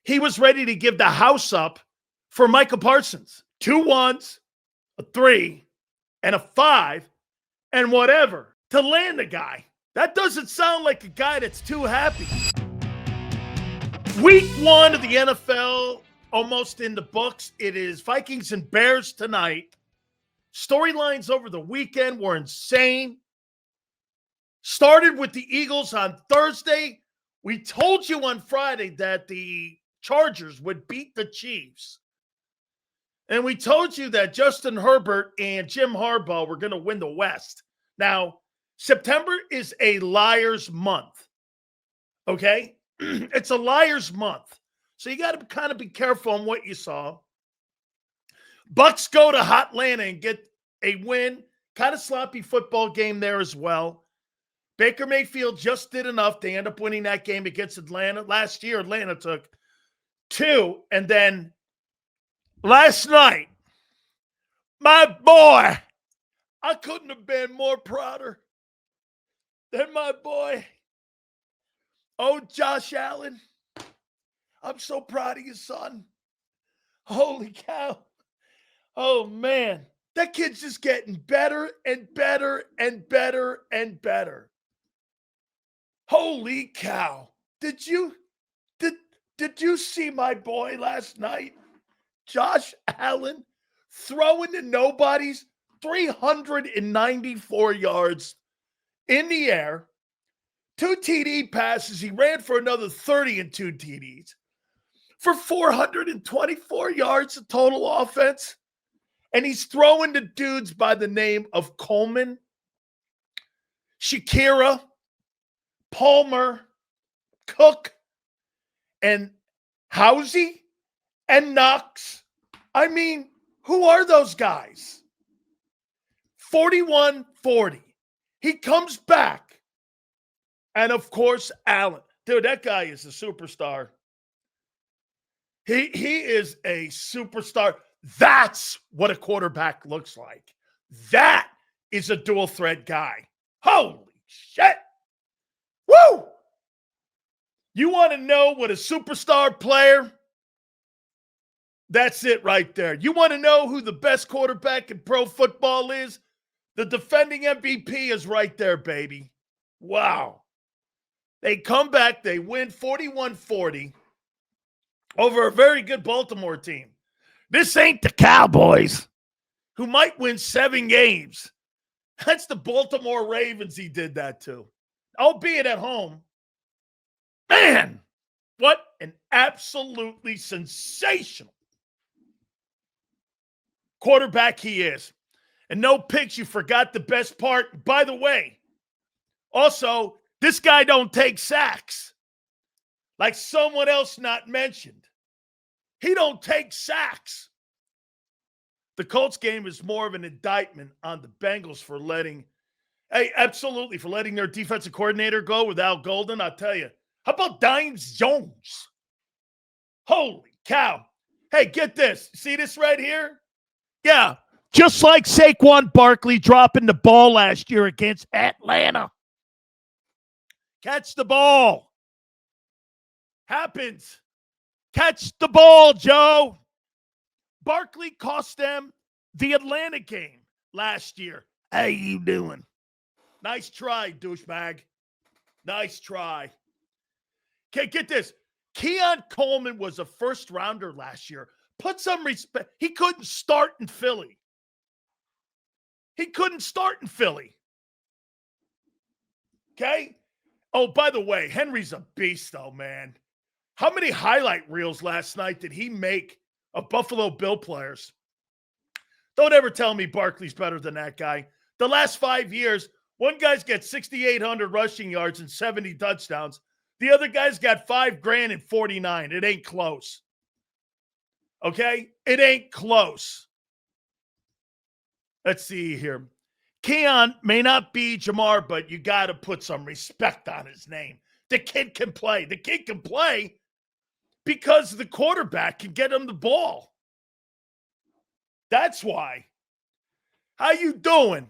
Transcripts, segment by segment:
he was ready to give the house up for Michael Parsons. 2 1s, a 3, and a 5, and whatever to land the guy. That doesn't sound like a guy that's too happy. Week 1 of the NFL almost in the books. It is Vikings and Bears tonight. Storylines over the weekend were insane. Started with the Eagles on Thursday. We told you on Friday that the Chargers would beat the Chiefs. And we told you that Justin Herbert and Jim Harbaugh were going to win the West. Now, September is a liar's month. Okay? It's a liar's month. So you got to kind of be careful on what you saw. Bucks go to Hotlanta and get a win. Kind of sloppy football game there as well. Baker Mayfield just did enough to end up winning that game against Atlanta. Last year, Atlanta took 2. And then last night, my boy, I couldn't have been more prouder than my boy. Oh, Josh Allen. I'm so proud of you, son. Holy cow. Oh, man. That kid's just getting better and better and better and better. Holy cow. Did you see my boy last night? Josh Allen throwing to nobody's 394 yards in the air. 2 TD passes. He ran for another 30 and 2 TDs for 424 yards of total offense. And he's throwing to dudes by the name of Coleman, Shakira, Palmer, Cook, and Housey, and Knox. I mean, who are those guys? 41-40. He comes back. And, of course, Allen. Dude, that guy is a superstar. He is a superstar. That's what a quarterback looks like. That is a dual threat guy. Holy shit. Woo! You want to know what a superstar player? That's it right there. You want to know who the best quarterback in pro football is? The defending MVP is right there, baby. Wow. They come back, they win 41-40 over a very good Baltimore team. This ain't the Cowboys, who might win 7 games. That's the Baltimore Ravens he did that to, albeit at home. Man, what an absolutely sensational quarterback he is. And no picks, you forgot the best part. By the way, also, this guy don't take sacks. Like someone else not mentioned. He don't take sacks. The Colts game is more of an indictment on the Bengals for letting their defensive coordinator go without Golden. I'll tell you. How about Dimes Jones? Holy cow. Hey, get this. See this right here? Yeah. Just like Saquon Barkley dropping the ball last year against Atlanta. Catch the ball. Happens. Catch the ball, Joe. Barkley cost them the Atlanta game last year. How you doing? Nice try, douchebag. Nice try. Okay, get this. Keon Coleman was a first rounder last year. Put some respect. He couldn't start in Philly. Okay? Oh, by the way, Henry's a beast, though, man. How many highlight reels last night did he make of Buffalo Bill players? Don't ever tell me Barkley's better than that guy. The last 5 years, one guy's got 6,800 rushing yards and 70 touchdowns. The other guy's got $5,000 and 49. It ain't close. Okay? It ain't close. Let's see here. Keon may not be Jamar, but you got to put some respect on his name. The kid can play. The kid can play because the quarterback can get him the ball. That's why. How you doing?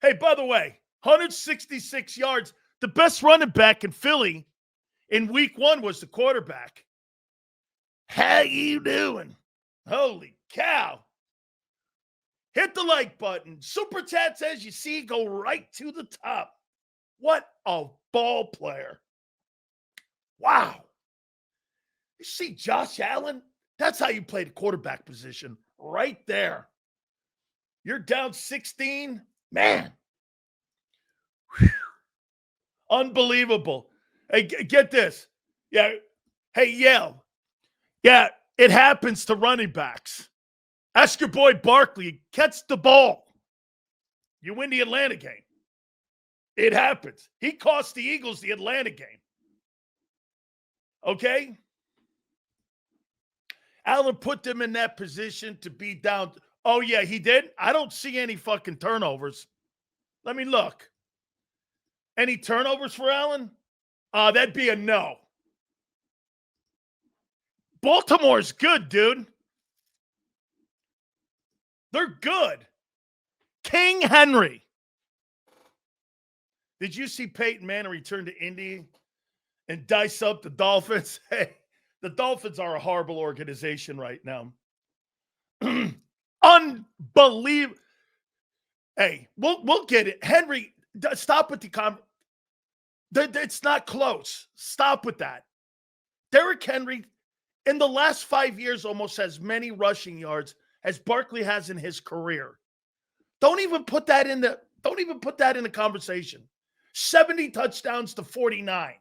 Hey, by the way, 166 yards. The best running back in Philly in week 1 was the quarterback. How you doing? Holy cow. Hit the like button. Super Chats, as you see, go right to the top. What a ball player. Wow. You see Josh Allen? That's how you play the quarterback position. Right there. You're down 16. Man. Whew. Unbelievable. Hey, get this. Yeah. Hey, Yale. Yeah, it happens to running backs. Ask your boy Barkley. Catch the ball. You win the Atlanta game. It happens. He cost the Eagles the Atlanta game. Okay? Allen put them in that position to be down. Oh, yeah, he did? I don't see any fucking turnovers. Let me look. Any turnovers for Allen? That'd be a no. Baltimore's good, dude. They're good. King Henry. Did you see Peyton Manning return to Indy and dice up the Dolphins? Hey, the Dolphins are a horrible organization right now. Unbelievable. Hey, we'll get it. Henry, stop with the it's not close. Stop with that. Derrick Henry, in the last 5 years, almost as many rushing yards as Barkley has in his career. Don't even put that in the conversation. 70 touchdowns to 49.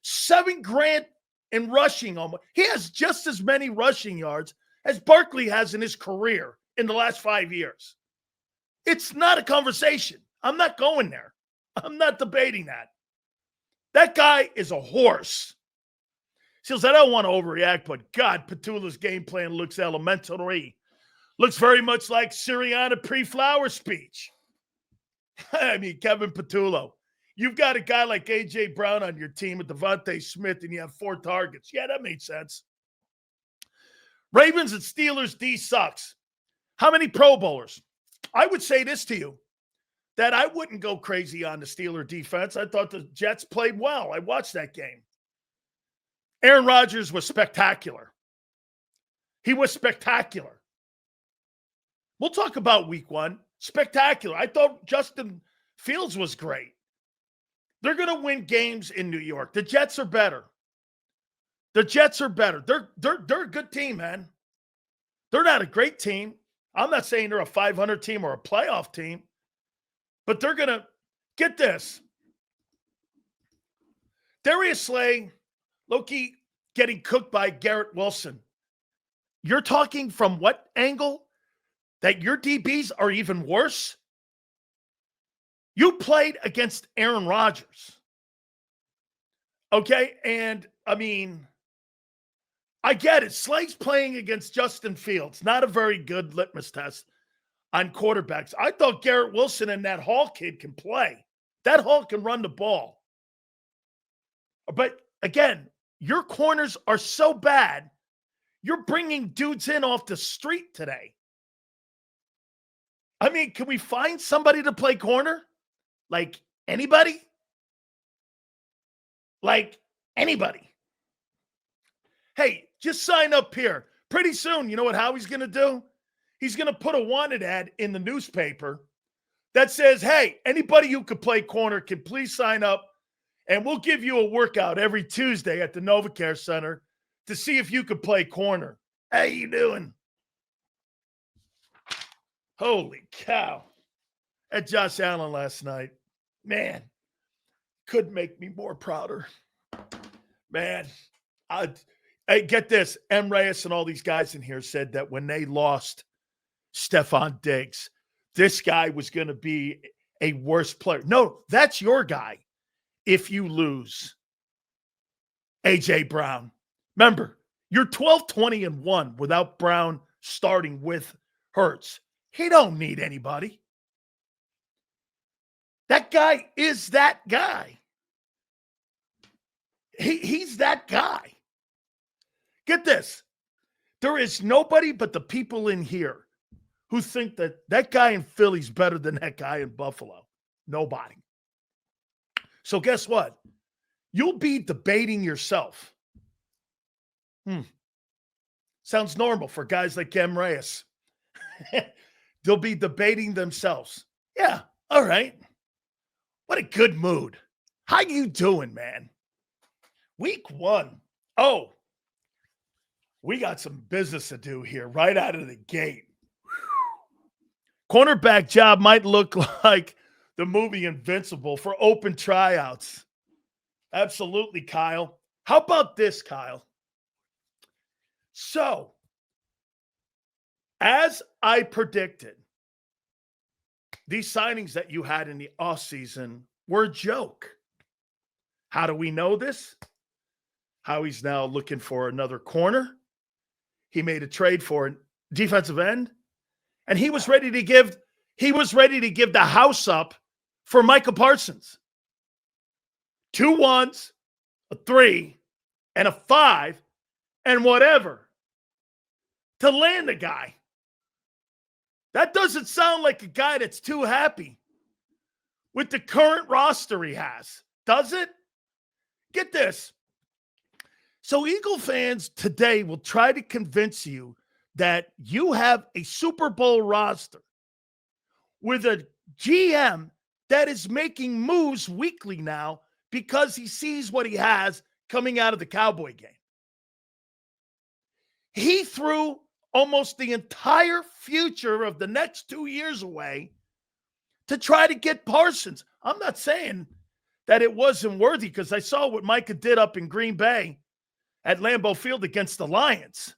$7,000 in rushing almost. He has just as many rushing yards as Barkley has in his career in the last 5 years. It's not a conversation. I'm not going there. I'm not debating that. That guy is a horse. Seals, I don't want to overreact, but God, Petula's game plan looks elementary. Looks very much like Sirianni pre-flower speech. I mean, Kevin Petullo. You've got a guy like A.J. Brown on your team with Devontae Smith, and you have 4 targets. Yeah, that made sense. Ravens and Steelers, D sucks. How many Pro Bowlers? I would say this to you, that I wouldn't go crazy on the Steeler defense. I thought the Jets played well. I watched that game. Aaron Rodgers was spectacular. He was spectacular. We'll talk about week 1. Spectacular. I thought Justin Fields was great. They're going to win games in New York. The Jets are better. The Jets are better. They're a good team, man. They're not a great team. I'm not saying they're a 500 team or a playoff team, but they're going to get this. Darius Slay, low-key getting cooked by Garrett Wilson. You're talking from what angle? That your DBs are even worse? You played against Aaron Rodgers. Okay? And, I mean, I get it. Slay's playing against Justin Fields. Not a very good litmus test on quarterbacks. I thought Garrett Wilson and that Hall kid can play. That Hall can run the ball. But, again, your corners are so bad, you're bringing dudes in off the street today. I mean, can we find somebody to play corner? Like anybody? Like anybody. Hey, just sign up here. Pretty soon, you know what Howie's going to do? He's going to put a wanted ad in the newspaper that says, hey, anybody who could play corner can please sign up, and we'll give you a workout every Tuesday at the NovaCare Center to see if you could play corner. How you doing? Holy cow. At Josh Allen last night, man, couldn't make me more prouder. Man, I get this. M. Reyes and all these guys in here said that when they lost Stephon Diggs, this guy was going to be a worse player. No, that's your guy if you lose A.J. Brown. Remember, you're 12-20-1 without Brown starting with Hurts. He don't need anybody. That guy is that guy. He's that guy. Get this. There is nobody but the people in here who think that that guy in Philly's better than that guy in Buffalo. Nobody. So guess what? You'll be debating yourself. Sounds normal for guys like Cam Reyes. They'll be debating themselves. Yeah, all right. What a good mood. How you doing, man? Week 1. Oh, we got some business to do here right out of the gate. Cornerback job might look like the movie Invincible for open tryouts. Absolutely, Kyle. How about this, Kyle? So, as I predicted, these signings that you had in the offseason were a joke. How do we know this? Howie's now looking for another corner. He made a trade for a defensive end, and he was ready to give the house up for Micah Parsons. 2 1s, a 3, and a 5, and whatever to land the guy. That doesn't sound like a guy that's too happy with the current roster he has, does it? Get this. So Eagle fans today will try to convince you that you have a Super Bowl roster with a GM that is making moves weekly now because he sees what he has coming out of the Cowboy game. He threw almost the entire future of the next 2 years away to try to get Parsons. I'm not saying that it wasn't worthy because I saw what Micah did up in Green Bay at Lambeau Field against the Lions.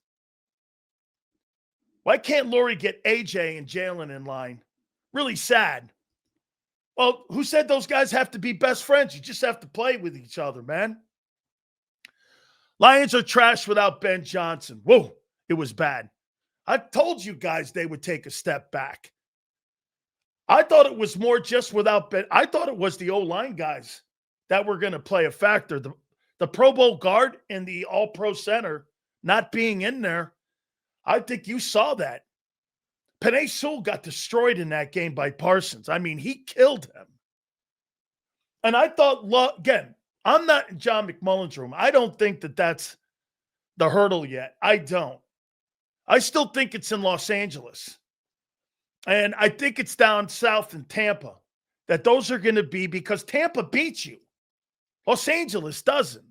Why can't Laurie get AJ and Jalen in line? Really sad. Well, who said those guys have to be best friends? You just have to play with each other, man. Lions are trash without Ben Johnson. Whoa, it was bad. I told you guys they would take a step back. I thought it was more just without Ben. I thought it was the O-line guys that were going to play a factor. The Pro Bowl guard and the All-Pro center not being in there, I think you saw that. Penei Sewell got destroyed in that game by Parsons. I mean, he killed him. And I thought, again, I'm not in John McMullen's room. I don't think that that's the hurdle yet. I don't. I still think it's in Los Angeles. And I think it's down south in Tampa that those are going to be because Tampa beats you. Los Angeles doesn't.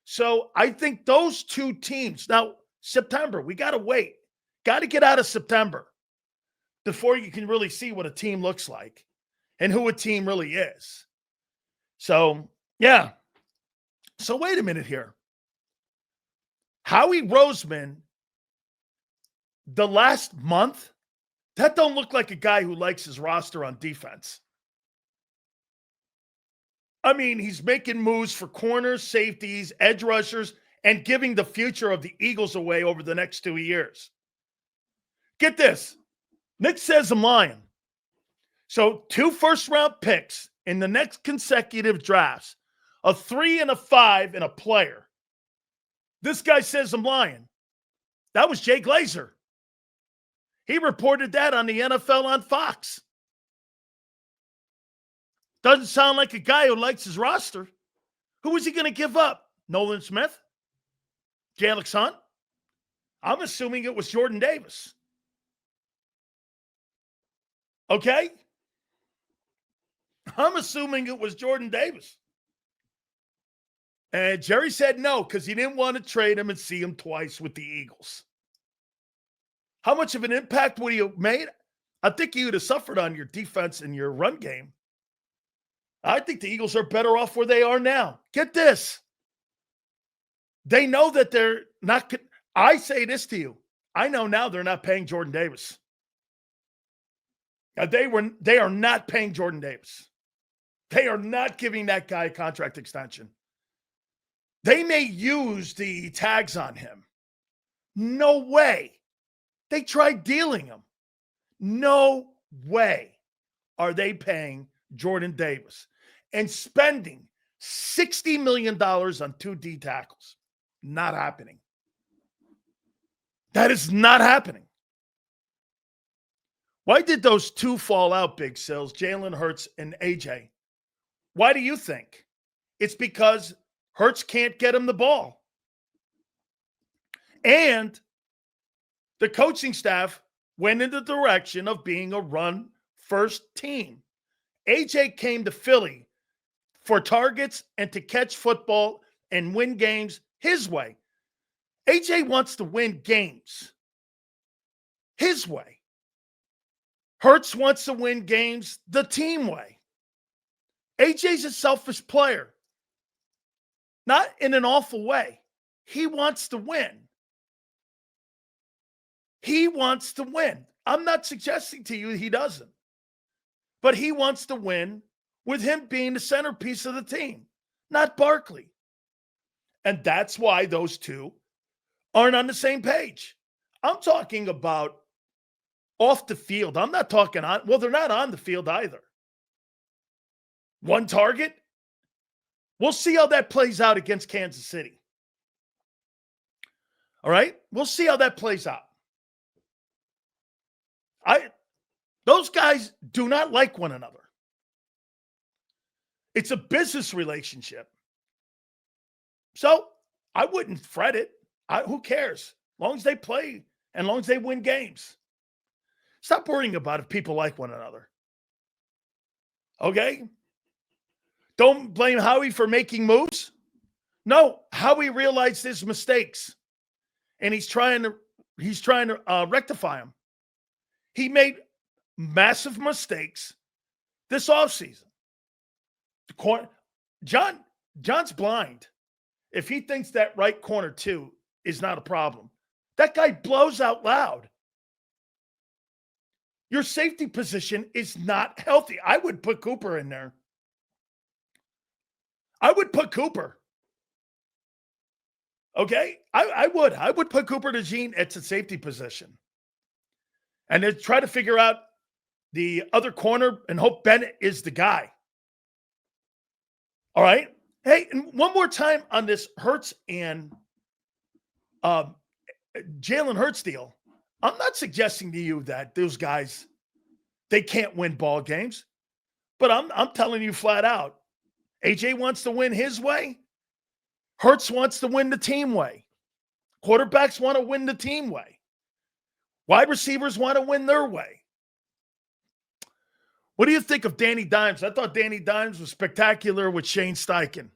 So I think those two teams, now September, we got to wait. Got to get out of September before you can really see what a team looks like and who a team really is. So, yeah. So wait a minute here. Howie Roseman, the last month, that don't look like a guy who likes his roster on defense. I mean, he's making moves for corners, safeties, edge rushers, and giving the future of the Eagles away over the next 2 years. Get this. Nick says I'm lying. So 2 first-round picks in the next consecutive drafts, a 3 and a 5 and a player. This guy says I'm lying. That was Jay Glazer. He reported that on the NFL on Fox. Doesn't sound like a guy who likes his roster. Who is he going to give up? Nolan Smith? Alex Hunt? I'm assuming it was Jordan Davis. Okay? I'm assuming it was Jordan Davis. And Jerry said no because he didn't want to trade him and see him twice with the Eagles. How much of an impact would he have made? I think he would have suffered on your defense and your run game. I think the Eagles are better off where they are now. Get this. They know that they're not – I say this to you. I know now they're not paying Jordan Davis. They are not paying Jordan Davis. They are not giving that guy a contract extension. They may use the tags on him. No way. They tried dealing him. No way are they paying Jordan Davis and spending $60 million on 2 D tackles. Not happening. That is not happening. Why did those 2 fall out, Big Sills, Jalen Hurts and AJ? Why do you think? It's because Hurts can't get him the ball. And the coaching staff went in the direction of being a run-first team. AJ came to Philly for targets and to catch football and win games his way. AJ wants to win games his way. Hurts wants to win games the team way. AJ's a selfish player. Not in an awful way. He wants to win. He wants to win. I'm not suggesting to you he doesn't. But he wants to win with him being the centerpiece of the team, not Barkley. And that's why those two aren't on the same page. I'm talking about off the field. I'm not talking on, well, they're not on the field either. One target. We'll see how that plays out against Kansas City. All right? We'll see how that plays out. Those guys do not like one another. It's a business relationship. So I wouldn't fret it. Who cares? As long as they play and as long as they win games. Stop worrying about if people like one another. Okay? Don't blame Howie for making moves. No, Howie realized his mistakes. And he's trying to rectify them. He made massive mistakes this offseason. John's blind. If he thinks that right corner two is not a problem, that guy blows out loud. Your safety position is not healthy. I would put Cooper in there. I would put Cooper. Okay? I would put Cooper DeJean at the safety position. And then try to figure out the other corner and hope Bennett is the guy. All right? Hey, and one more time on this Hurts and Jalen Hurts deal. I'm not suggesting to you that those guys, they can't win ball games. But I'm telling you flat out, AJ wants to win his way. Hurts wants to win the team way. Quarterbacks want to win the team way. Wide receivers want to win their way. What do you think of Danny Dimes? I thought Danny Dimes was spectacular with Shane Steichen.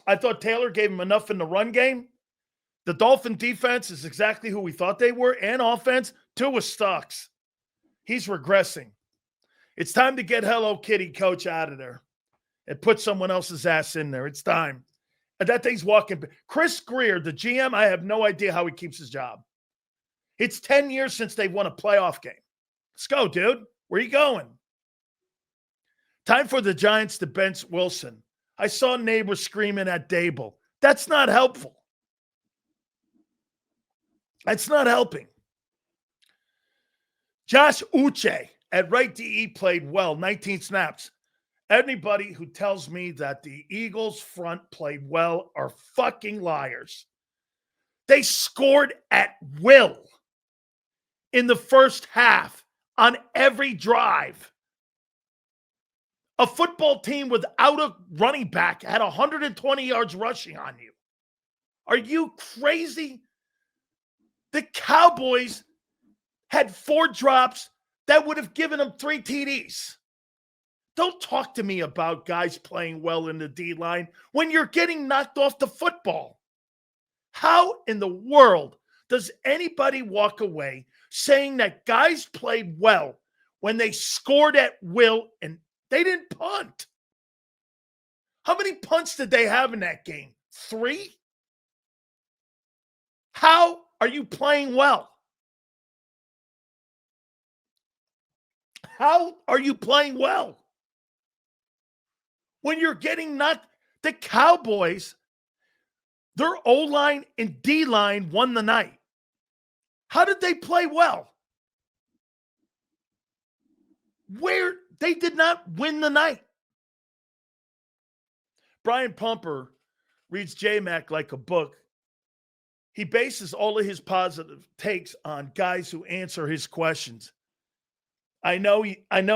I thought Taylor gave him enough in the run game. The Dolphin defense is exactly who we thought they were. And offense, Tua sucks. He's regressing. It's time to get Hello Kitty coach out of there and put someone else's ass in there. It's time. And that thing's walking. Chris Greer, the GM, I have no idea how he keeps his job. It's 10 years since they won a playoff game. Let's go, dude. Where are you going? Time for the Giants to bench Wilson. I saw neighbors screaming at Dable. That's not helpful. That's not helping. Josh Uche at right DE played well, 19 snaps. Anybody who tells me that the Eagles front played well are fucking liars. They scored at will in the first half on every drive. A football team without a running back had 120 yards rushing on you. Are you crazy? The Cowboys had 4 drops that would have given them 3 TDs. Don't talk to me about guys playing well in the D-line when you're getting knocked off the football. How in the world does anybody walk away saying that guys played well when they scored at will and they didn't punt? How many punts did they have in that game? 3? How are you playing well? How are you playing well? When you're getting knocked, the Cowboys, their O-line and D-line won the night. How did they play well? Where they did not win the night. Brian Pumper reads J-Mac like a book. He bases all of his positive takes on guys who answer his questions. I know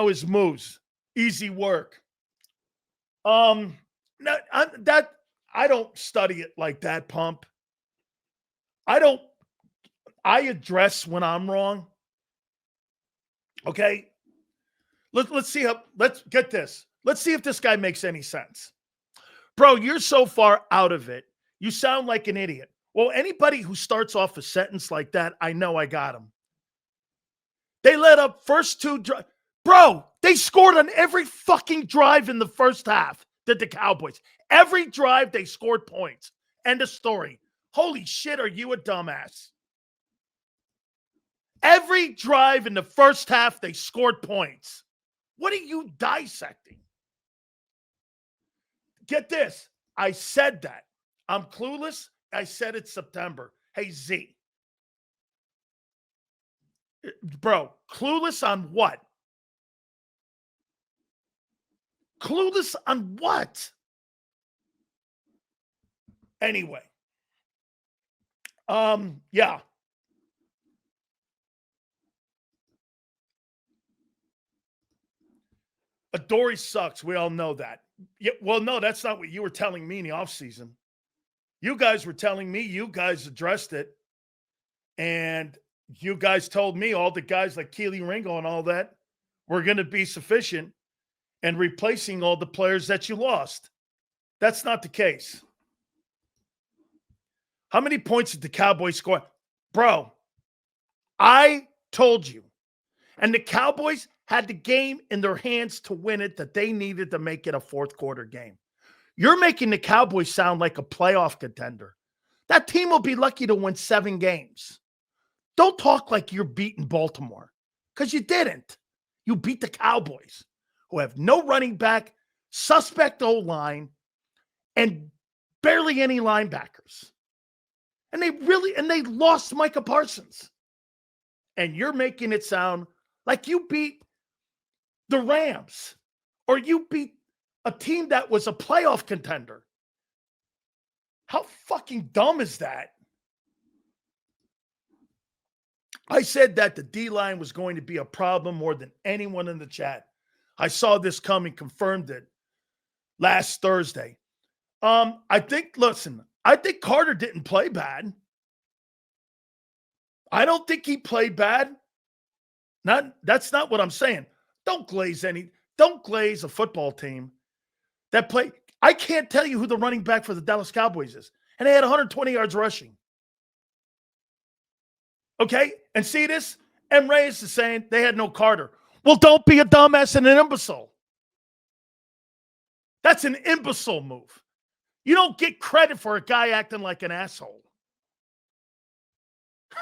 his moves. Easy work. I don't study it like that, Pump. I address when I'm wrong. Okay. Let's see let's get this. Let's see if this guy makes any sense. Bro, you're so far out of it. You sound like an idiot. Well, anybody who starts off a sentence like that, I know I got him. They let up first two drives. Bro, they scored on every fucking drive in the first half, did the Cowboys. Every drive, they scored points. End of story. Holy shit, are you a dumbass? Every drive in the first half, they scored points. What are you dissecting? Get this. I said that. I'm clueless. I said it's September. Hey, Z. Bro, clueless on what? Clueless on what? Anyway. Yeah. Adoree sucks. We all know that. Yeah, well, no, that's not what you were telling me in the offseason. You guys were telling me, you guys addressed it. And you guys told me all the guys like Keely Ringo and all that were going to be sufficient and replacing all the players that you lost. That's not the case. How many points did the Cowboys score? Bro, I told you. And the Cowboys had the game in their hands to win it that they needed to make it a fourth quarter game. You're making the Cowboys sound like a playoff contender. That team will be lucky to win 7 games. Don't talk like you're beating Baltimore, because you didn't. You beat the Cowboys, who have no running back, suspect O-line, and barely any linebackers. And they lost Micah Parsons. And you're making it sound like you beat the Rams or you beat a team that was a playoff contender. How fucking dumb is that? I said that the D-line was going to be a problem more than anyone in the chat. I saw this coming, confirmed it last Thursday. I think Carter didn't play bad. I don't think he played bad. That's not what I'm saying. Don't glaze a football team that play. I can't tell you who the running back for the Dallas Cowboys is. And they had 120 yards rushing. Okay? And see this? M. Reyes is saying they had no Carter. Well, don't be a dumbass and an imbecile. That's an imbecile move. You don't get credit for a guy acting like an asshole.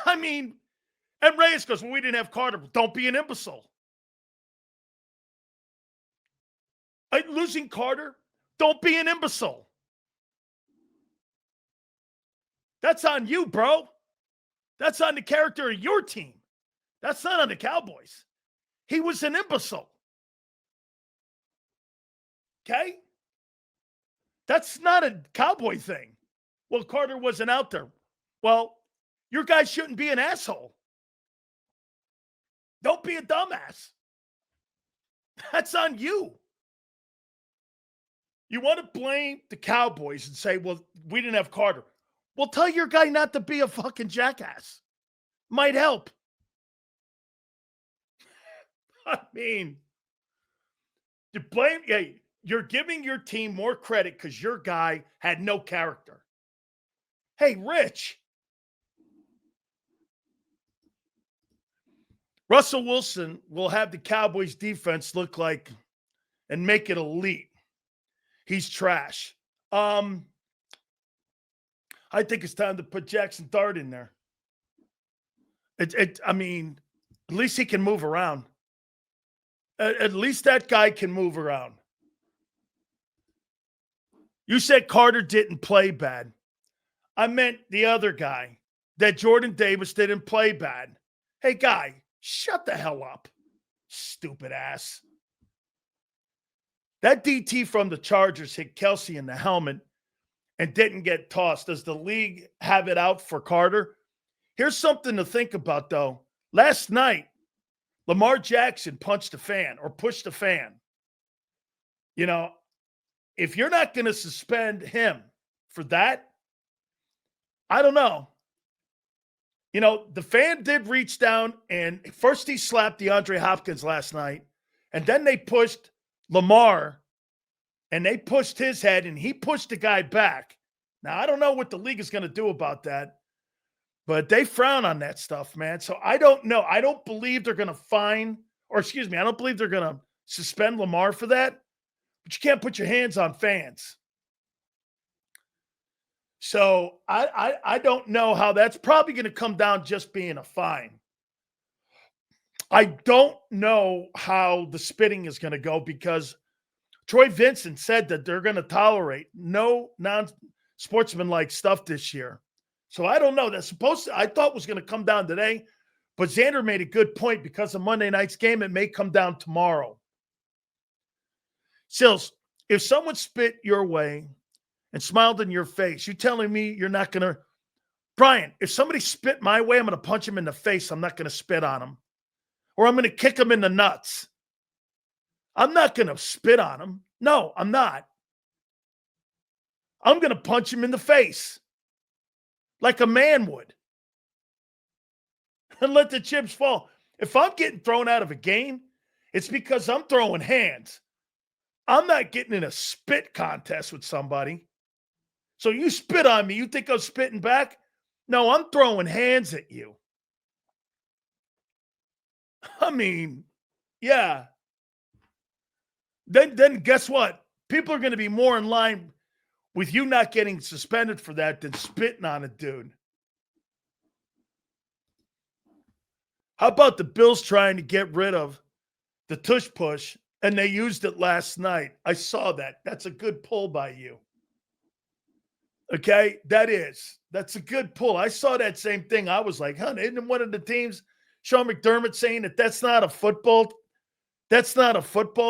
I mean, M. Reyes goes, well, we didn't have Carter. Don't be an imbecile. Losing Carter, don't be an imbecile. That's on you, bro. That's on the character of your team. That's not on the Cowboys. He was an imbecile. Okay? That's not a Cowboy thing. Well, Carter wasn't out there. Well, your guy shouldn't be an asshole. Don't be a dumbass. That's on you. You want to blame the Cowboys and say, well, we didn't have Carter. Well, tell your guy not to be a fucking jackass. Might help. I mean, you're giving your team more credit because your guy had no character. Hey, Rich. Russell Wilson will have the Cowboys defense look like and make it elite. He's trash. I think it's time to put Jackson Dart in there. I mean, at least he can move around. At least that guy can move around. You said Carter didn't play bad. I meant the other guy, that Jordan Davis didn't play bad. Hey, guy, shut the hell up, stupid ass. That DT from the Chargers hit Kelsey in the helmet and didn't get tossed. Does the league have it out for Carter? Here's something to think about, though. Last night, Lamar Jackson punched a fan or pushed a fan. You know, if you're not going to suspend him for that, I don't know. The fan did reach down, and first he slapped DeAndre Hopkins last night, and then they pushed Lamar, and they pushed his head, and he pushed the guy back. Now, I don't know what the league is going to do about that, but they frown on that stuff, man. So I don't know. I don't believe they're going to I don't believe they're going to suspend Lamar for that, but you can't put your hands on fans. So I don't know how that's probably going to come down just being a fine. I don't know how the spitting is going to go because Troy Vincent said that they're going to tolerate no non-sportsmanlike stuff this year. So I don't know. I thought was going to come down today, but Zander made a good point because of Monday night's game. It may come down tomorrow. Sills, if someone spit your way and smiled in your face, you telling me you're not going to – Brian, if somebody spit my way, I'm going to punch him in the face. I'm not going to spit on him. Or I'm going to kick him in the nuts. I'm not going to spit on him. No, I'm not. I'm going to punch him in the face like a man would and let the chips fall. If I'm getting thrown out of a game, it's because I'm throwing hands. I'm not getting in a spit contest with somebody. So you spit on me, you think I'm spitting back? No, I'm throwing hands at you. I mean, yeah. Then guess what? People are going to be more in line with you not getting suspended for that than spitting on a dude. How about the Bills trying to get rid of the tush push, and they used it last night? I saw that. That's a good pull by you. Okay? That's a good pull. I saw that same thing. I was like, isn't one of the teams, Sean McDermott, saying that that's not a football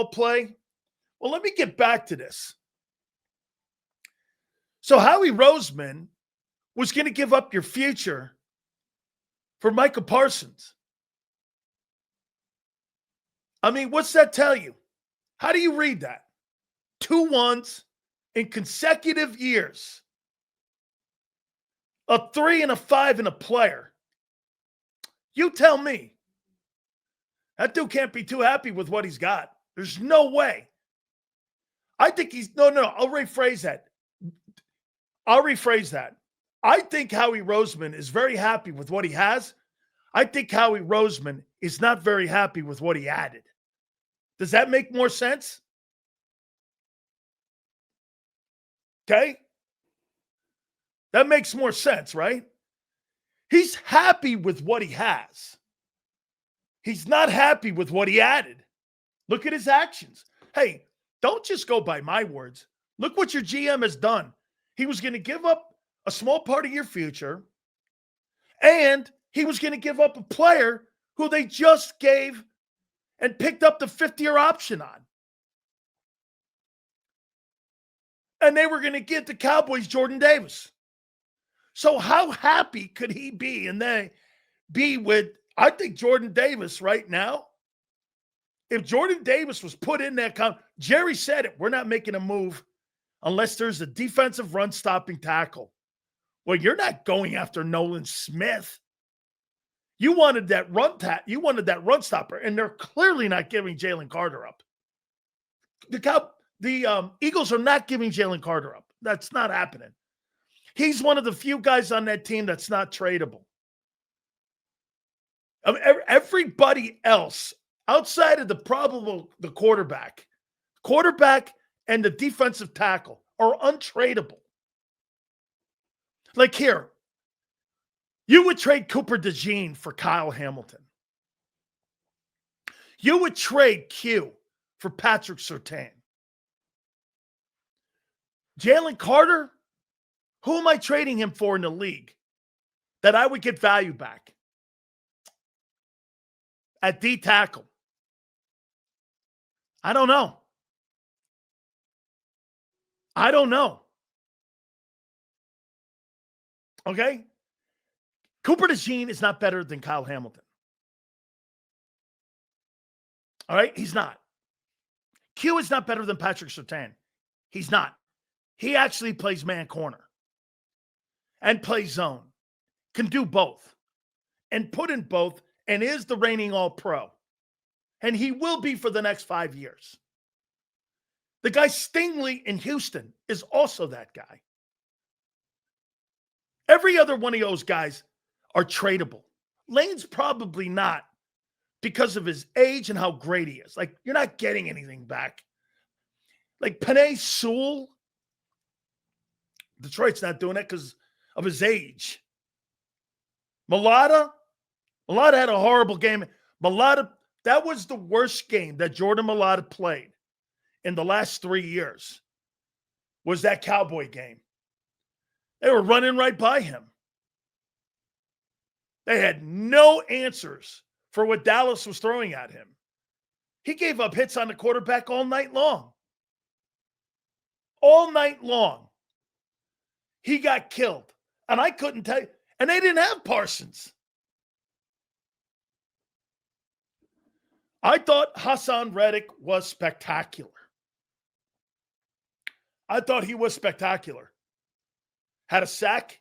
play? Well, let me get back to this. So Howie Roseman was going to give up your future for Micah Parsons. I mean, what's that tell you? How do you read that? 2 1s in consecutive years. A 3 and a 5 in a player. You tell me. That dude can't be too happy with what he's got. There's no way. I think no. I'll rephrase that. I think Howie Roseman is very happy with what he has. I think Howie Roseman is not very happy with what he added. Does that make more sense? Okay? That makes more sense, right? He's happy with what he has. He's not happy with what he added. Look at his actions. Hey, don't just go by my words. Look what your GM has done. He was going to give up a small part of your future, and he was going to give up a player who they just gave and picked up the 5th-year option on. And they were going to get the Cowboys Jordan Davis. So how happy could he be? And they be with, I think Jordan Davis right now, if Jordan Davis was put in that Jerry said it, we're not making a move unless there's a defensive run-stopping tackle. Well, you're not going after Nolan Smith. You wanted that run stopper, and they're clearly not giving Jalen Carter up. The Eagles are not giving Jalen Carter up. That's not happening. He's one of the few guys on that team that's not tradable. I mean, everybody else outside of the quarterback and the defensive tackle are untradeable. Like here, you would trade Cooper DeJean for Kyle Hamilton. You would trade Q for Patrick Surtain. Jalen Carter, who am I trading him for in the league that I would get value back? At D tackle. I don't know. Okay? Cooper DeJean is not better than Kyle Hamilton. All right? He's not. Q is not better than Patrick Surtain. He's not. He actually plays man corner and plays zone. Can do both. and put in both and is the reigning All-Pro. And he will be for the next 5 years. The guy Stingley in Houston is also that guy. Every other one of those guys are tradable. Lane's probably not because of his age and how great he is. Like, you're not getting anything back. Like Penei Sewell, Detroit's not doing it because of his age. Mulata had a horrible game. Mulata, that was the worst game that Jordan Mulata played in the last 3 years, was that Cowboy game. They were running right by him. They had no answers for what Dallas was throwing at him. He gave up hits on the quarterback all night long. All night long. He got killed. And I couldn't tell you. And they didn't have Parsons. I thought Hassan Reddick was spectacular. I thought he was spectacular. Had a sack,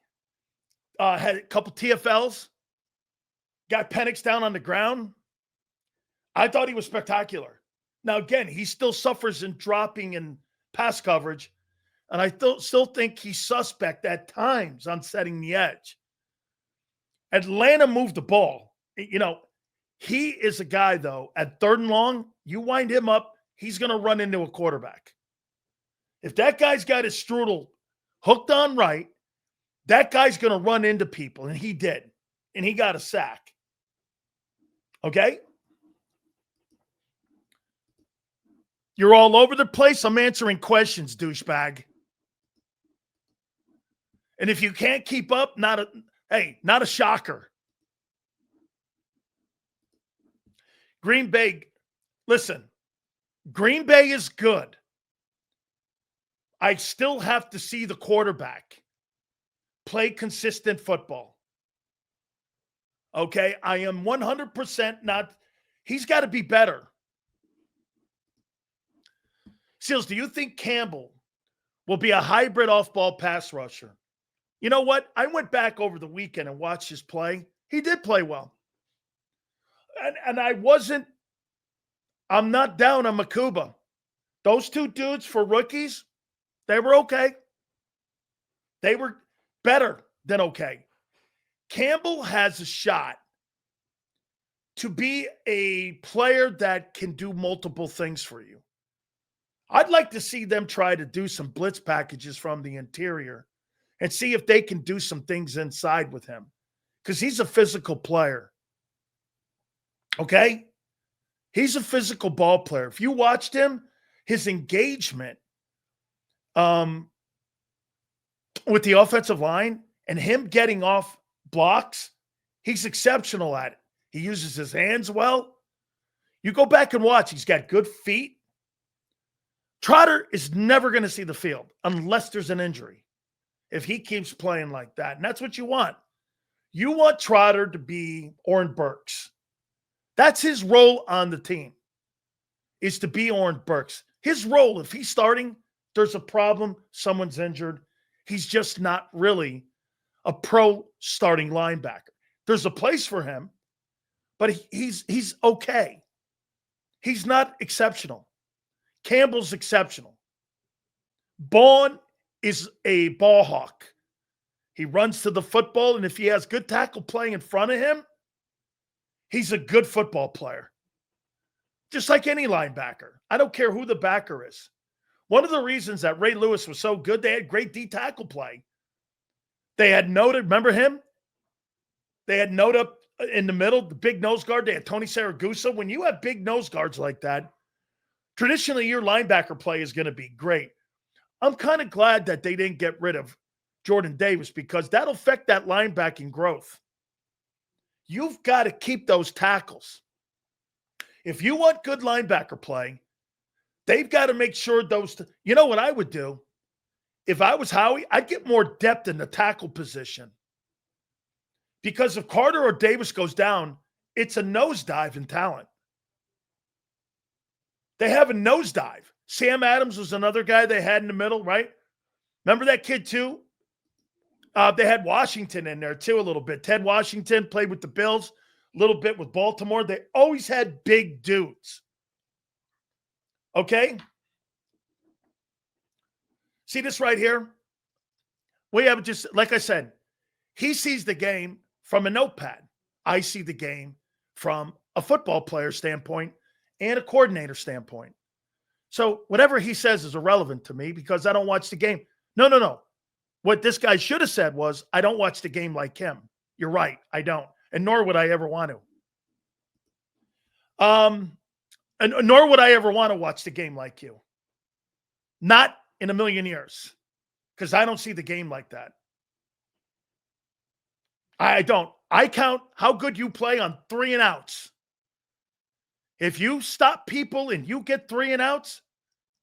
had a couple TFLs, got Penix down on the ground. I thought he was spectacular. Now, again, he still suffers in dropping and pass coverage, and I still think he's suspect at times on setting the edge. Atlanta moved the ball. You know, he is a guy, though, at 3rd and long, you wind him up, he's going to run into a quarterback. If that guy's got his strudel hooked on right, that guy's going to run into people, and he did. And he got a sack. Okay? You're all over the place. I'm answering questions, douchebag. And if you can't keep up, not a shocker. Green Bay, listen, Green Bay is good. I still have to see the quarterback play consistent football. Okay, I am 100% not. He's got to be better. Seals, do you think Campbell will be a hybrid off-ball pass rusher? You know what? I went back over the weekend and watched his play. He did play well. And I'm not down on Makuba. Those two dudes for rookies, they were okay. They were better than okay. Campbell has a shot to be a player that can do multiple things for you. I'd like to see them try to do some blitz packages from the interior and see if they can do some things inside with him, because he's a physical player. Okay? He's a physical ball player. If you watched him, his engagement with the offensive line and him getting off blocks, he's exceptional at it. He uses his hands well. You go back and watch. He's got good feet. Trotter is never going to see the field unless there's an injury if he keeps playing like that. And that's what you want. You want Trotter to be Oren Burks. That's his role on the team, is to be Oren Burks. His role, if he's starting, there's a problem, someone's injured, he's just not really a pro starting linebacker. There's a place for him, but he's okay. He's not exceptional. Campbell's exceptional. Bourne is a ball hawk. He runs to the football, and if he has good tackle playing in front of him, he's a good football player. Just like any linebacker. I don't care who the backer is. One of the reasons that Ray Lewis was so good, they had great D tackle play. They had noted, remember him? They had Note up in the middle, the big nose guard. They had Tony Saragusa. When you have big nose guards like that, traditionally your linebacker play is going to be great. I'm kind of glad that they didn't get rid of Jordan Davis, because that'll affect that linebacking growth. You've got to keep those tackles. If you want good linebacker play, they've got to make sure those – you know what I would do? If I was Howie, I'd get more depth in the tackle position. Because if Carter or Davis goes down, it's a nosedive in talent. They have a nosedive. Sam Adams was another guy they had in the middle, right? Remember that kid too? They had Washington in there too a little bit. Ted Washington played with the Bills, a little bit with Baltimore. They always had big dudes. Okay? See this right here? We have just, like I said, he sees the game from a notepad. I see the game from a football player standpoint and a coordinator standpoint. So whatever he says is irrelevant to me because I don't watch the game. No. What this guy should have said was, I don't watch the game like him. You're right. I don't. And nor would I ever want to. And nor would I ever want to watch the game like you. Not in a million years. Because I don't see the game like that. I don't. I count how good you play on 3 and outs. If you stop people and you get 3 and outs,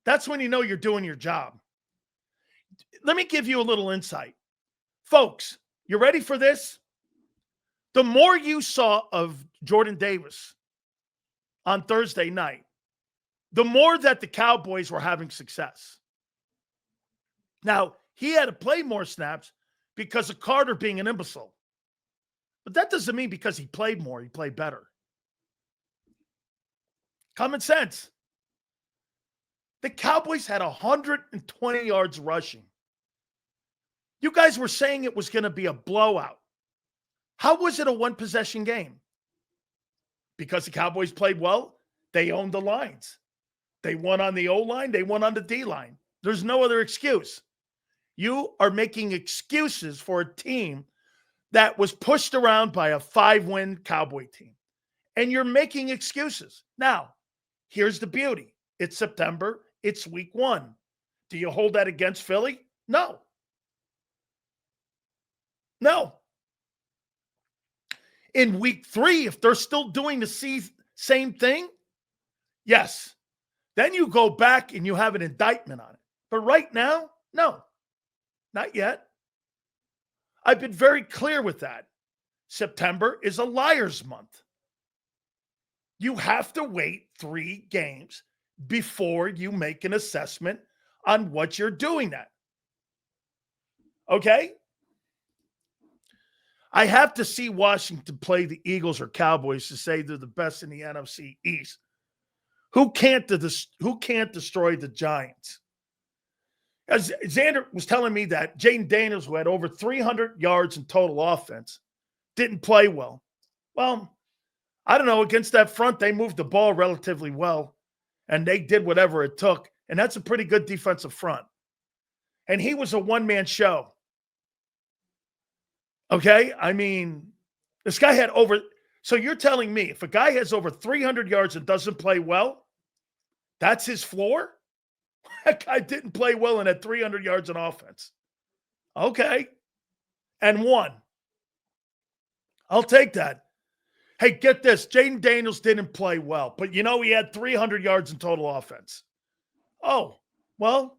that's when you know you're doing your job. Let me give you a little insight. Folks, you ready for this? The more you saw of Jordan Davis on Thursday night, the more that the Cowboys were having success. Now, he had to play more snaps because of Carter being an imbecile. But that doesn't mean because he played more, he played better. Common sense. The Cowboys had 120 yards rushing. You guys were saying it was going to be a blowout. How was it a one-possession game? Because the Cowboys played well, they owned the lines. They won on the O-line, they won on the D-line. There's no other excuse. You are making excuses for a team that was pushed around by a 5-win Cowboy team. And you're making excuses. Now, here's the beauty. It's September. It's week 1. Do you hold that against Philly? No. No. In week 3, if they're still doing the same thing, yes. Then you go back and you have an indictment on it. But right now, no. Not yet. I've been very clear with that. September is a liar's month. You have to wait 3 games before you make an assessment on what you're doing at. Okay? I have to see Washington play the Eagles or Cowboys to say they're the best in the NFC East. Who can't destroy the Giants? As Zander was telling me that Jaden Daniels, who had over 300 yards in total offense, didn't play well. Well, I don't know. Against that front, they moved the ball relatively well, and they did whatever it took. And that's a pretty good defensive front. And he was a one-man show. Okay? I mean, this guy had over – so you're telling me if a guy has over 300 yards and doesn't play well, that's his floor? That guy didn't play well and had 300 yards in offense. Okay. And won. I'll take that. Hey, get this. Jaden Daniels didn't play well, but he had 300 yards in total offense. Oh, well.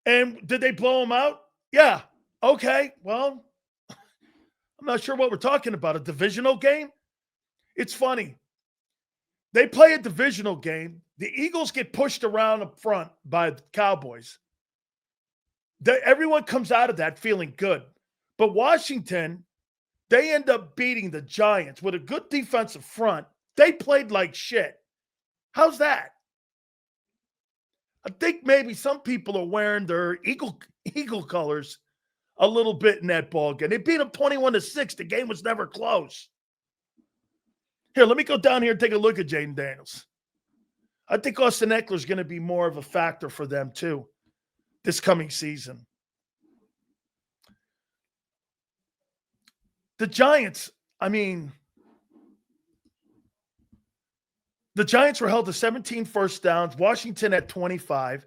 And did they blow him out? Yeah. Okay. Well, I'm not sure what we're talking about. A divisional game? It's funny. They play a divisional game. The Eagles get pushed around up front by the Cowboys. Everyone comes out of that feeling good. But Washington, they end up beating the Giants with a good defensive front. They played like shit. How's that? I think maybe some people are wearing their Eagle colors a little bit in that ball game. They beat them 21-6. The game was never close. Here, let me go down here and take a look at Jaden Daniels. I think Austin Eckler is going to be more of a factor for them, too, this coming season. The Giants, the Giants were held to 17 first downs. Washington had 25.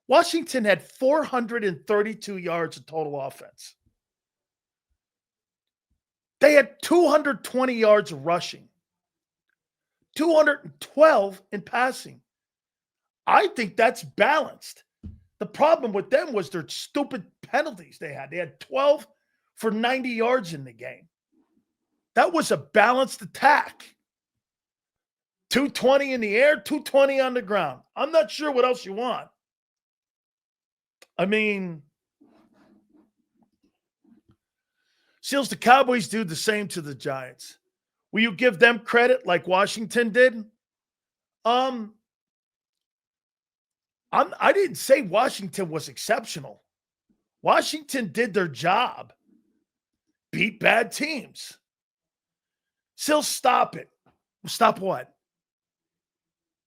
Washington had 432 yards of total offense. They had 220 yards of rushing. 212 in passing. I think that's balanced. The problem with them was their stupid penalties they had. They had 12 for 90 yards in the game. That was a balanced attack. 220 in the air, 220 on the ground. I'm not sure what else you want. Seals, the Cowboys do the same to the Giants. Will you give them credit like Washington did? I didn't say Washington was exceptional. Washington did their job. Beat bad teams. Still stop it. Stop what?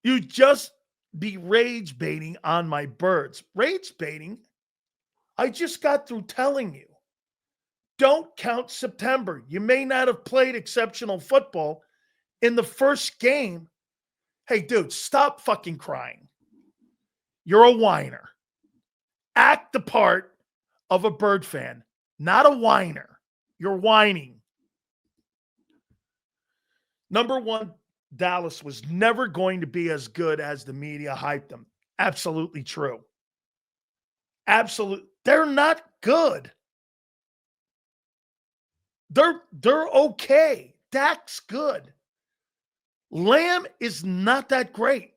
You just be rage baiting on my birds. Rage baiting? I just got through telling you. Don't count September. You may not have played exceptional football in the first game. Hey, dude, stop fucking crying. You're a whiner. Act the part of a Bird fan, not a whiner. You're whining. Number one, Dallas was never going to be as good as the media hyped them. Absolutely true. Absolutely. They're not good. They're okay. Dak's good. Lamb is not that great.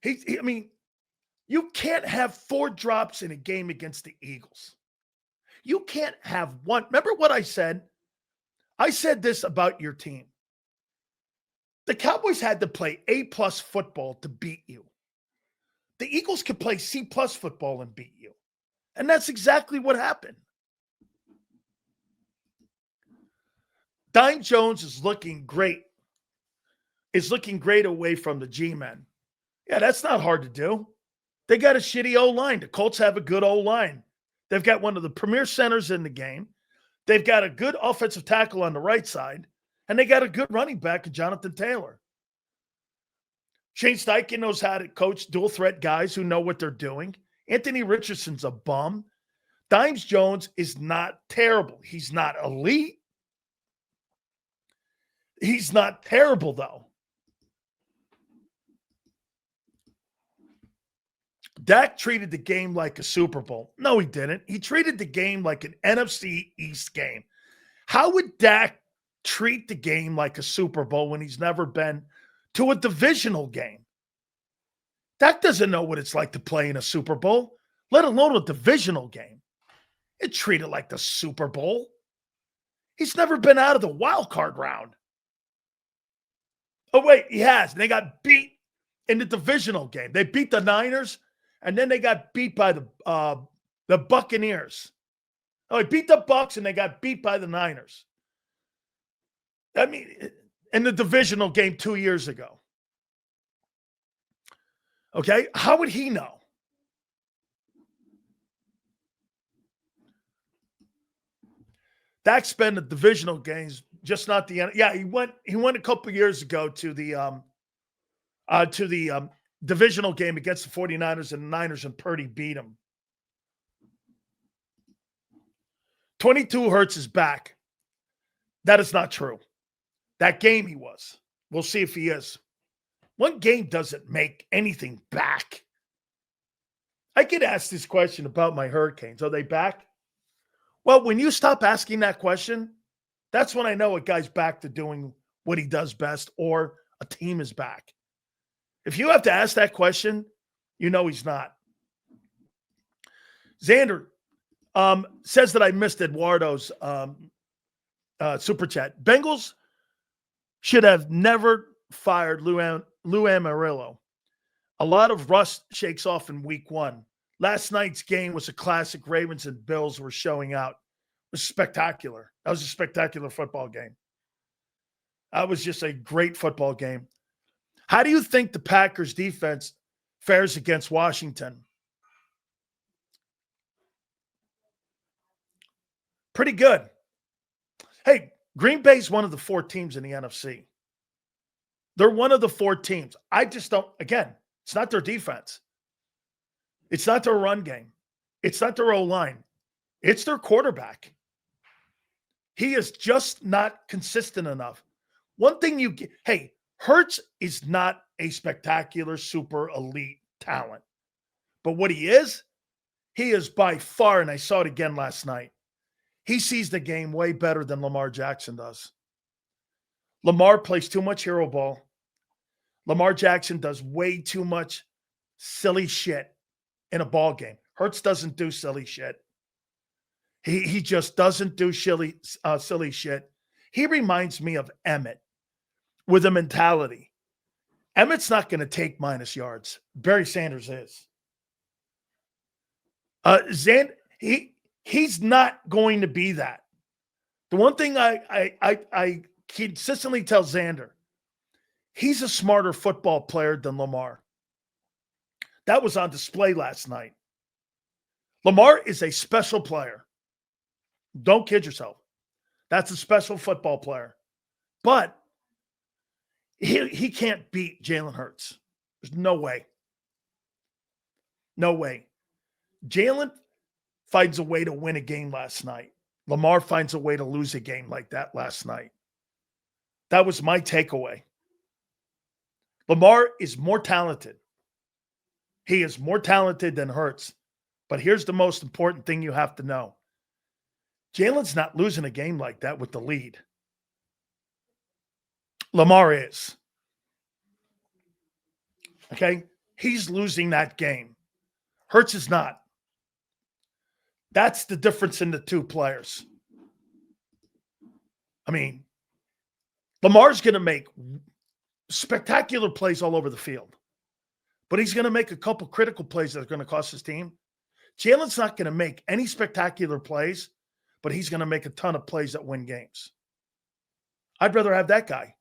I mean, you can't have 4 drops in a game against the Eagles. You can't have one. Remember what I said? I said this about your team. The Cowboys had to play A+ football to beat you. The Eagles could play C+ football and beat you. And that's exactly what happened. Dime Jones is looking great. Is looking great away from the G-men. Yeah, that's not hard to do. They got a shitty O-line. The Colts have a good O-line. They've got one of the premier centers in the game. They've got a good offensive tackle on the right side. And they got a good running back in Jonathan Taylor. Shane Steichen knows how to coach dual threat guys who know what they're doing. Anthony Richardson's a bum. Dimes Jones is not terrible. He's not elite. He's not terrible, though. Dak treated the game like a Super Bowl. No, he didn't. He treated the game like an NFC East game. How would Dak treat the game like a Super Bowl when he's never been to a divisional game? Dak doesn't know what it's like to play in a Super Bowl, let alone a divisional game. It treated like the Super Bowl. He's never been out of the wild card round. Oh, wait, he has. They got beat in the divisional game. They beat the Niners, and then they got beat by the Buccaneers. Oh, they beat the Bucs, and they got beat by the Niners. I mean, in the divisional game 2 years ago. Okay, how would he know? Dak's been the divisional games, just not the. Yeah, he went a couple years ago to the divisional game against the 49ers and the Niners, and Purdy beat him. 22 Hurts is back. That is not true. That game he was. We'll see if he is. One game doesn't make anything back. I get asked this question about my Hurricanes. Are they back? Well, when you stop asking that question, that's when I know a guy's back to doing what he does best, or a team is back. If you have to ask that question, you know he's not. Zander says that I missed Eduardo's super chat. Bengals should have never fired Lou Amarillo. A lot of rust shakes off in week 1. Last night's game was a classic. Ravens and Bills were showing out. It was spectacular. That was a spectacular football game. That was just a great football game. How do you think the Packers defense fares against Washington? Pretty good. Hey, Green Bay's one of the 4 teams in the NFC. They're one of the 4 teams. I just don't, again, it's not their defense. It's not their run game. It's not their O-line. It's their quarterback. He is just not consistent enough. One thing you get, hey, Hurts is not a spectacular, super elite talent. But what he is by far, and I saw it again last night, he sees the game way better than Lamar Jackson does. Lamar plays too much hero ball. Lamar Jackson does way too much silly shit in a ball game. Hurts doesn't do silly shit. He just doesn't do silly shit. He reminds me of Emmett with a mentality. Emmett's not going to take minus yards. Barry Sanders is. He's not going to be that. The one thing I consistently tell Zander, he's a smarter football player than Lamar. That was on display last night. Lamar is a special player. Don't kid yourself. That's a special football player. But he can't beat Jalen Hurts. There's no way. No way. Jalen finds a way to win a game last night. Lamar finds a way to lose a game like that last night. That was my takeaway. Lamar is more talented. He is more talented than Hurts. But here's the most important thing you have to know. Jalen's not losing a game like that with the lead. Lamar is. Okay? He's losing that game. Hurts is not. That's the difference in the two players. I mean, Lamar's going to make spectacular plays all over the field. But he's going to make a couple critical plays that are going to cost his team. Jalen's not going to make any spectacular plays, but he's going to make a ton of plays that win games. I'd rather have that guy.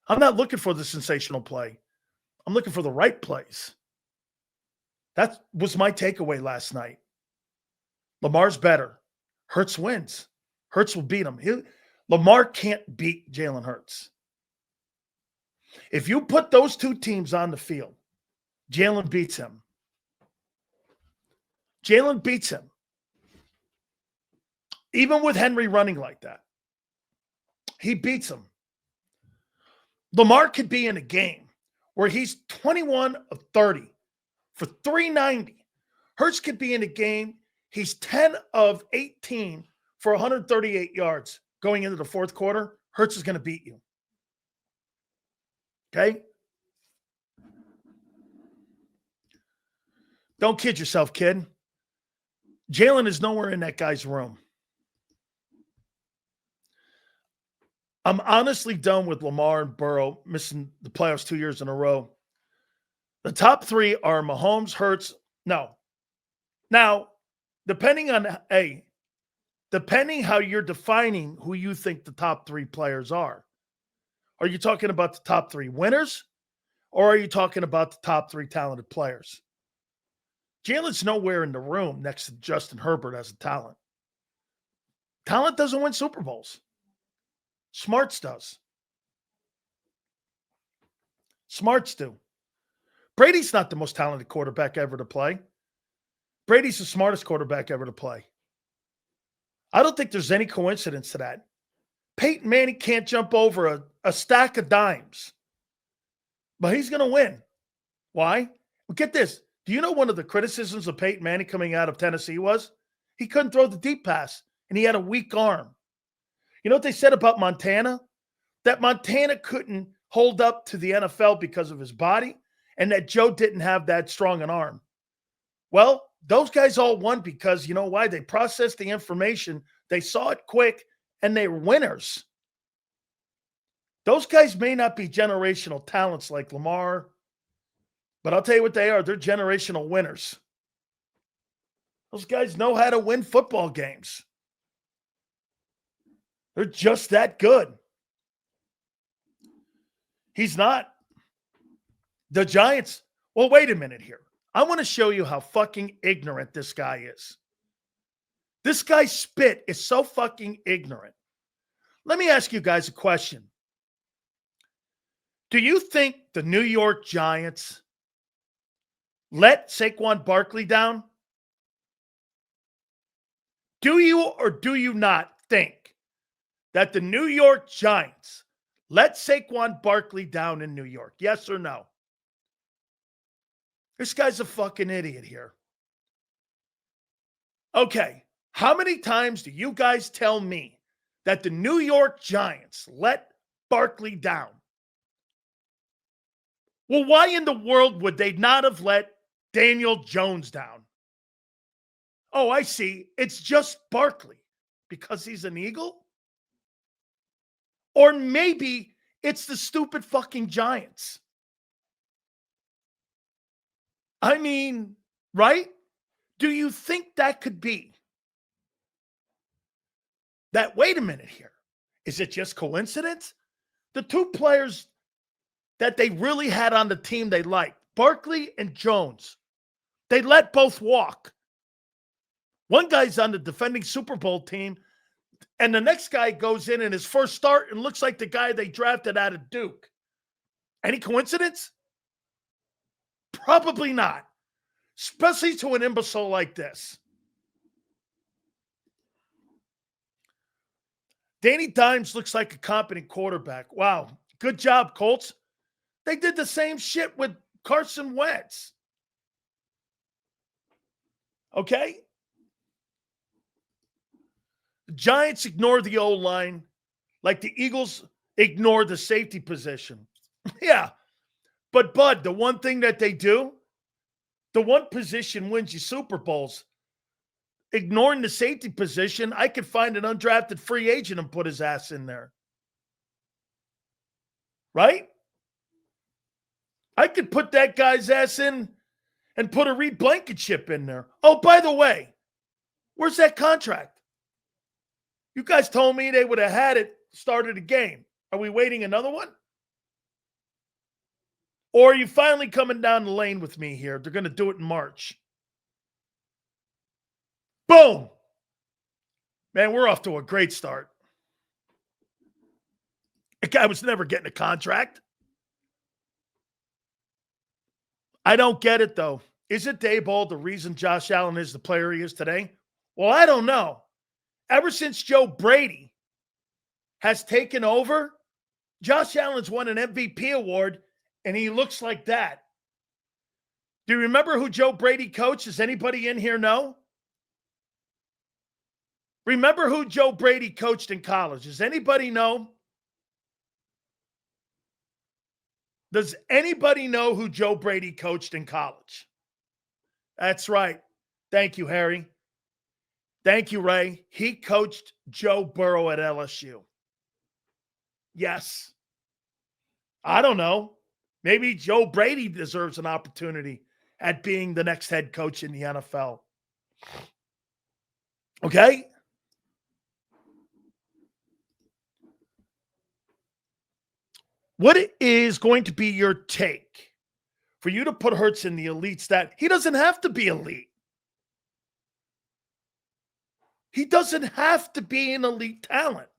I'm not looking for the sensational play. I'm looking for the right plays. That was my takeaway last night. Lamar's better. Hurts wins. Hurts will beat him. Lamar can't beat Jalen Hurts. If you put those two teams on the field, Jalen beats him. Jalen beats him. Even with Henry running like that, he beats him. Lamar could be in a game where he's 21 of 30 for 390. Hurts could be in a game, he's 10 of 18 for 138 yards going into the fourth quarter. Hurts is going to beat you. Okay? Don't kid yourself, kid. Jalen is nowhere in that guy's room. I'm honestly done with Lamar and Burrow missing the playoffs 2 years in a row. The top three are Mahomes, Hurts. No. Now, depending how you're defining who you think the top three players are you talking about the top three winners, or are you talking about the top three talented players? Jalen's nowhere in the room next to Justin Herbert as a talent. Talent doesn't win Super Bowls. Smarts does. Smarts do. Brady's not the most talented quarterback ever to play. Brady's the smartest quarterback ever to play. I don't think there's any coincidence to that. Peyton Manning can't jump over a stack of dimes. But he's going to win. Why? Well, get this. Do you know one of the criticisms of Peyton Manning coming out of Tennessee was? He couldn't throw the deep pass, and he had a weak arm. You know what they said about Montana? That Montana couldn't hold up to the NFL because of his body, and that Joe didn't have that strong an arm. Well, those guys all won because, you know why? They processed the information, they saw it quick, and they were winners. Those guys may not be generational talents like Lamar, but I'll tell you what they are. They're generational winners. Those guys know how to win football games. They're just that good. He's not. The Giants, well, wait a minute here. I want to show you how fucking ignorant this guy is. This guy's spit is so fucking ignorant. Let me ask you guys a question. Do you think the New York Giants let Saquon Barkley down? Do you or do you not think that the New York Giants let Saquon Barkley down in New York? Yes or no? This guy's a fucking idiot here. Okay, how many times do you guys tell me that the New York Giants let Barkley down? Well, why in the world would they not have let Daniel Jones down? Oh, I see. It's just Barkley because he's an Eagle? Or maybe it's the stupid fucking Giants. I mean, right? Do you think that could be? That, wait a minute here. Is it just coincidence? The two players that they really had on the team they liked, Barkley and Jones, they let both walk. One guy's on the defending Super Bowl team, and the next guy goes in his first start and looks like the guy they drafted out of Duke. Any coincidence? Probably not, especially to an imbecile like this. Danny Dimes looks like a competent quarterback. Wow. Good job, Colts. They did the same shit with Carson Wentz. Okay? The Giants ignore the O-line like the Eagles ignore the safety position. Yeah. But, Bud, the one thing that they do, the one position wins you Super Bowls. Ignoring the safety position, I could find an undrafted free agent and put his ass in there. Right? I could put that guy's ass in and put a Reed Blankenship in there. Oh, by the way, where's that contract? You guys told me they would have had it started a game. Are we waiting another one? Or are you finally coming down the lane with me here? They're going to do it in March. Boom. Man, we're off to a great start. That guy was never getting a contract. I don't get it, though. Isn't Daboll the reason Josh Allen is the player he is today? Well, I don't know. Ever since Joe Brady has taken over, Josh Allen's won an MVP award, and he looks like that. Do you remember who Joe Brady coached? Does anybody in here know? Remember who Joe Brady coached in college? Does anybody know? Does anybody know who Joe Brady coached in college? That's right. Thank you, Harry. Thank you, Ray. He coached Joe Burrow at LSU. Yes. I don't know. Maybe Joe Brady deserves an opportunity at being the next head coach in the NFL. Okay? What is going to be your take for you to put Hurts in the elite stat? He doesn't have to be elite. He doesn't have to be an elite talent.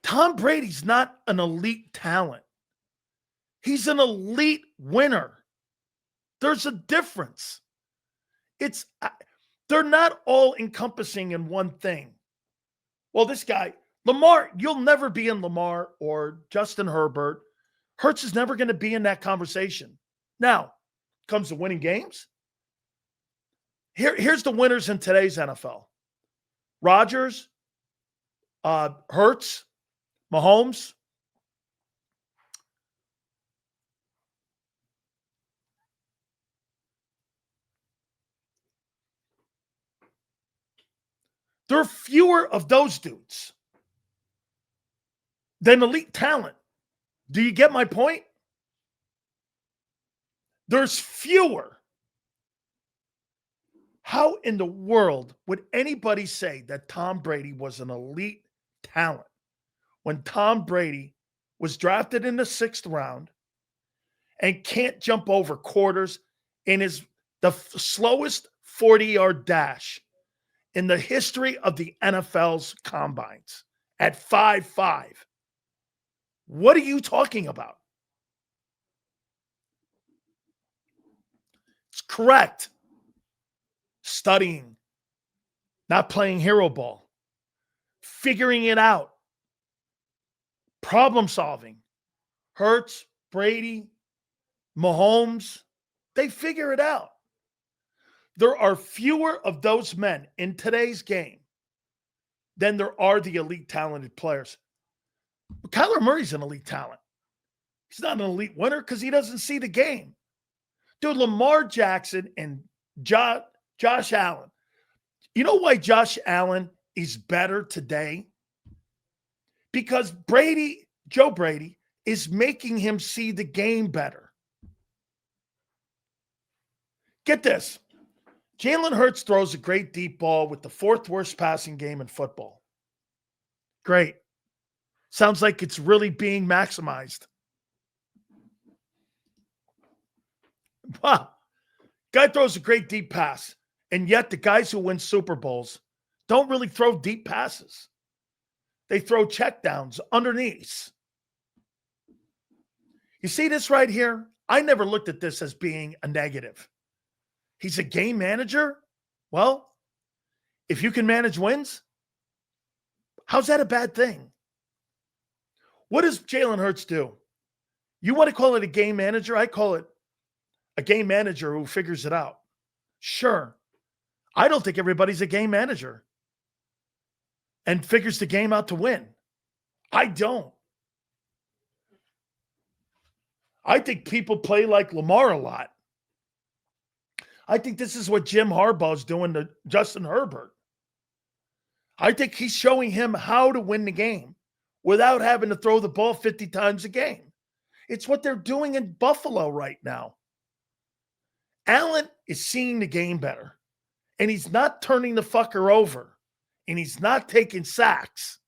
Tom Brady's not an elite talent. He's an elite winner. There's a difference. They're not all encompassing in one thing. Well, this guy, Lamar, you'll never be in Lamar or Justin Herbert. Hurts is never going to be in that conversation. Now, comes to winning games. Here's the winners in today's NFL. Rodgers, Hurts, Mahomes. There are fewer of those dudes than elite talent. Do you get my point? There's fewer. How in the world would anybody say that Tom Brady was an elite talent when Tom Brady was drafted in the 6th round and can't jump over quarters in the slowest 40-yard dash in the history of the NFL's combines at 5'5"? What are you talking about? It's correct. Studying, not playing hero ball, figuring it out, problem solving. Hurts, Brady, Mahomes, they figure it out. There are fewer of those men in today's game than there are the elite talented players. Kyler Murray's an elite talent. He's not an elite winner because he doesn't see the game. Dude, Lamar Jackson and Josh Allen. You know why Josh Allen is better today? Because Joe Brady, is making him see the game better. Get this. Jalen Hurts throws a great deep ball with the 4th worst passing game in football. Great. Sounds like it's really being maximized. Wow. Guy throws a great deep pass, and yet the guys who win Super Bowls don't really throw deep passes. They throw checkdowns underneath. You see this right here? I never looked at this as being a negative. He's a game manager? Well, if you can manage wins, how's that a bad thing? What does Jalen Hurts do? You want to call it a game manager? I call it a game manager who figures it out. Sure. I don't think everybody's a game manager and figures the game out to win. I don't. I think people play like Lamar a lot. I think this is what Jim Harbaugh's doing to Justin Herbert. I think he's showing him how to win the game without having to throw the ball 50 times a game. It's what they're doing in Buffalo right now. Allen is seeing the game better, and he's not turning the fucker over, and he's not taking sacks.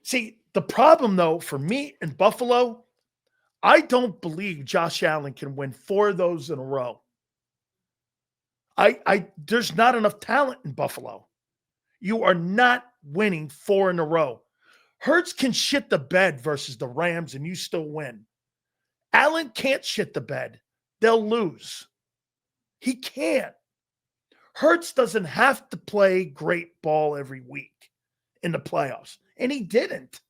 See, the problem, though, for me in Buffalo, I don't believe Josh Allen can win 4 of those in a row. There's not enough talent in Buffalo. You are not winning 4 in a row. Hurts can shit the bed versus the Rams, and you still win. Allen can't shit the bed. They'll lose. He can't. Hurts doesn't have to play great ball every week in the playoffs, and he didn't.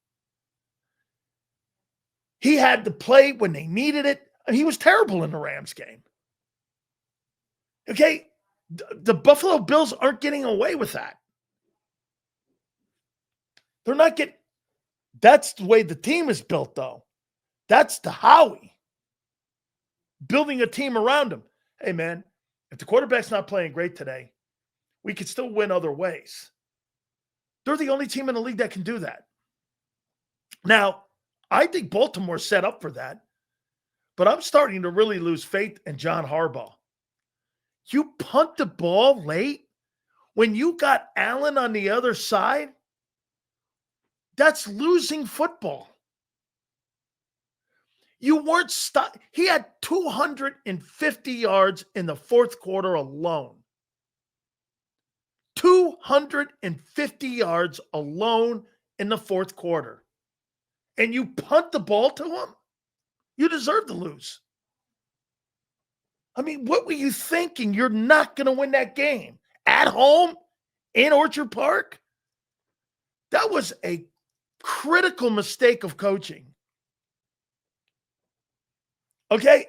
He had to play when they needed it, and he was terrible in the Rams game. Okay? The Buffalo Bills aren't getting away with that. They're not getting – that's the way the team is built, though. That's the Howie. Building a team around him. Hey, man, if the quarterback's not playing great today, we could still win other ways. They're the only team in the league that can do that. Now, I think Baltimore's set up for that, but I'm starting to really lose faith in John Harbaugh. You punt the ball late when you got Allen on the other side? That's losing football. You weren't stuck. He had 250 yards in the 4th quarter alone. 250 yards alone in the 4th quarter. And you punt the ball to him? You deserve to lose. I mean, what were you thinking? You're not going to win that game. At home? In Orchard Park? That was a critical mistake of coaching. Okay?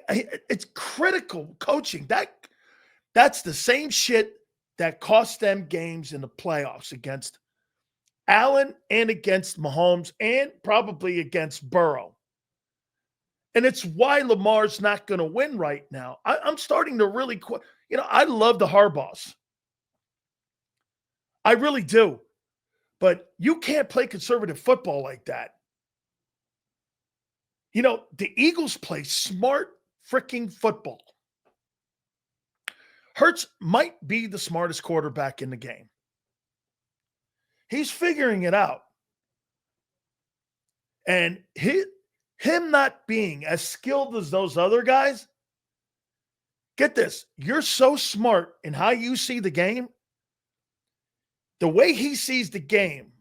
It's critical coaching. That's the same shit that cost them games in the playoffs against Allen and against Mahomes and probably against Burrow. And it's why Lamar's not going to win right now. I'm starting to really I love the Harbaughs. I really do. But you can't play conservative football like that. The Eagles play smart freaking football. Hurts might be the smartest quarterback in the game. He's figuring it out. And him not being as skilled as those other guys, get this, you're so smart in how you see the game. The way he sees the game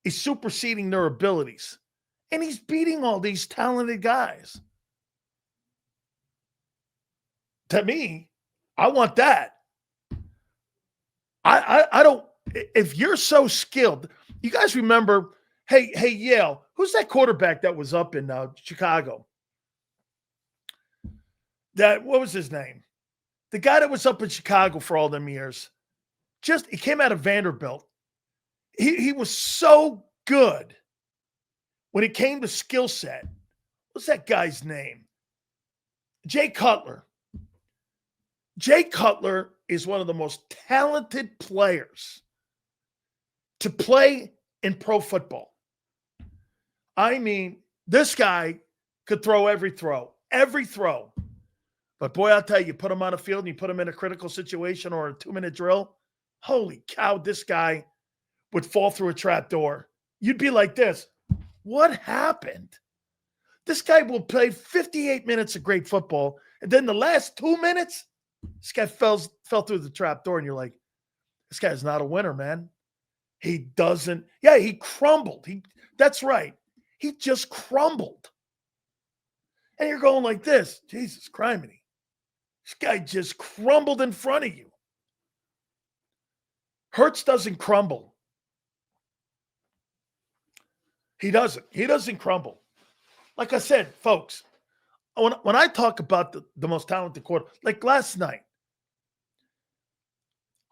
is superseding their abilities. And he's beating all these talented guys. To me, I want that. I don't, if you're so skilled, you guys remember, hey, Yale, who's that quarterback that was up in Chicago? What was his name? The guy that was up in Chicago for all them years. He came out of Vanderbilt. He was so good. when it came to skill set, what's that guy's name? Jay Cutler. Jay Cutler is one of the most talented players to play in pro football. I mean, this guy could throw every throw. But boy, I'll tell you, put him on a field and you put him in a critical situation or a 2-minute drill, holy cow, this guy would fall through a trap door. You'd be like this, what happened? This guy will play 58 minutes of great football, and then the last 2 minutes, this guy fell through the trap door, and you're like, this guy's not a winner, man. He crumbled. That's right. He just crumbled. And you're going like this, Jesus criminy. This guy just crumbled in front of you. Hurts doesn't crumble. He doesn't crumble. Like I said, folks, when I talk about the most talented quarterback, like last night,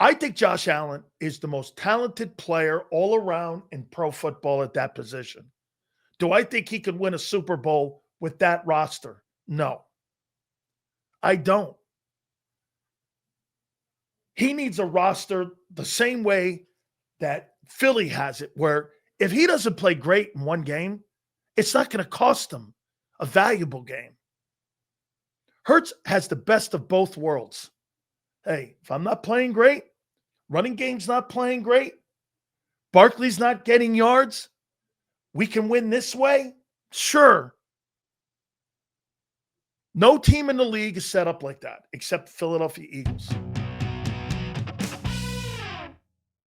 I think Josh Allen is the most talented player all around in pro football at that position. Do I think he could win a Super Bowl with that roster? No, I don't. He needs a roster the same way that Philly has it, where if he doesn't play great in one game, it's not going to cost him a valuable game. Hurts has the best of both worlds. Hey, if I'm not playing great, running game's not playing great, Barkley's not getting yards, we can win this way? Sure. No team in the league is set up like that except the Philadelphia Eagles.